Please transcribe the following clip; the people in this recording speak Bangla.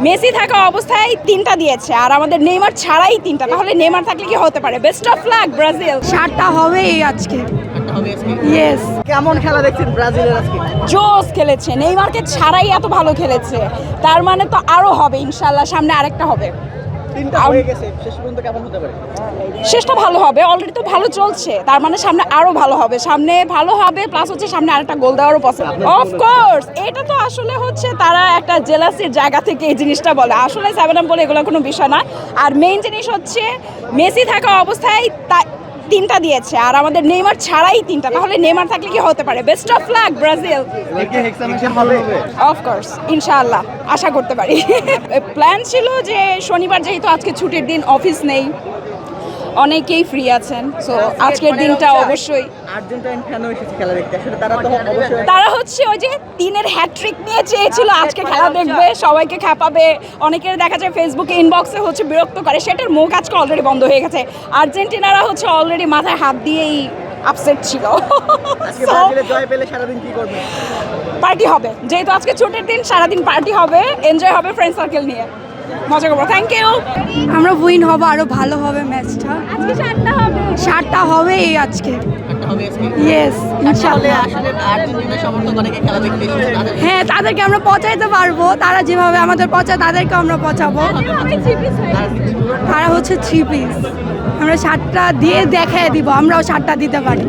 মেসি থাকা অবস্থায় 3টা দিয়েছে আর আমাদের নেইমার ছাড়াই 3টা, তাহলে নেইমার থাকলে কি হতে পারে? Best of luck Brazil. 7টা হবেই আজকে। ইয়েস। কেমন খেলা দেখছেন ব্রাজিলের আজকে? জোস খেলেছে, নেইমারকে ছাড়াই এত ভালো খেলেছে, তার মানে তো আরো হবে ইনশাল্লাহ, সামনে আরেকটা হবে। 3টা হয়ে গেছে, শেষ পর্যন্ত কেমন হতে পারে? শেষটা ভালো হবে, অলরেডি তো ভালো চলছে, তার মানে সামনে আরো ভালো হবে, সামনে ভালো হবে, প্লাস হচ্ছে সামনে আরেকটা গোল দেওয়ারও পসিবল। অফকোর্স এটা তো আসলে হচ্ছে তারা একটা জেলাসির জায়গা থেকে এই জিনিসটা বলে, আসলে 7 বলে এগুলো কোনো বিষয় না। আর মেইন জিনিস হচ্ছে মেসি থাকা অবস্থায় 3টা দিয়েছে আর আমাদের নেইমার ছাড়াই 3টা, তাহলে নেইমার থাকলে কি হতে পারে? Best of luck Brazil. Of course ইনশাআল্লাহ আশা করতে পারি। প্ল্যান ছিল যে শনিবার যেহেতু আজকে ছুটির দিন, অফিস নেই, অনেকেই ফ্রি আছেন, সো আজকের দিনটা অবশ্যই। আর্জেন্টাইন ফ্যানও এসেছে খেলা দেখতে, আসলে তারা তো অবশ্যই তারা হচ্ছে ওই যে 3-এর হ্যাট্রিক নিয়ে চেয়েছিল আজকে খেলা দেখবে, সবাইকে খেপাবে, অনেকের দেখা যায় ফেসবুকে ইনবক্সে হচ্ছে বিরক্ত করে, সেটার মুখ আজকে অলরেডি বন্ধ হয়ে গেছে। আর্জেন্টিনারা হচ্ছে অলরেডি মাথায় হাত দিয়েই আপসেট ছিল। আজকে ব্রাজিলের জয় পেলে সারাদিন কি করবে? পার্টি হবে, যেহেতু আজকে ছুটির দিন, সারাদিন পার্টি হবে, এনজয় হবে ফ্রেন্ড সার্কেল নিয়ে, মজা করবো। Thank you. আমরা উইন হব, আরো ভালো হবে ম্যাচটা। আজকে 7টা হবে। 7টা হবেই আজকে। হবে আজকে। ইয়েস ইনশাআল্লাহ। আসলে আর্জেন্টিনা সমর্থক অনেকে খেলা দেখতে এসেছে, তাদের হ্যাঁ, তাদেরকে আমরা পৌঁছাইতে পারবো, তারা যেভাবে আমাদের পৌঁছায় তাদেরকে আমরা পৌঁছাবো। তারা হচ্ছে 3 পিস, আমরা 7টা দিয়ে দেখায় দিব আমরাও 7টা দিতে পারি।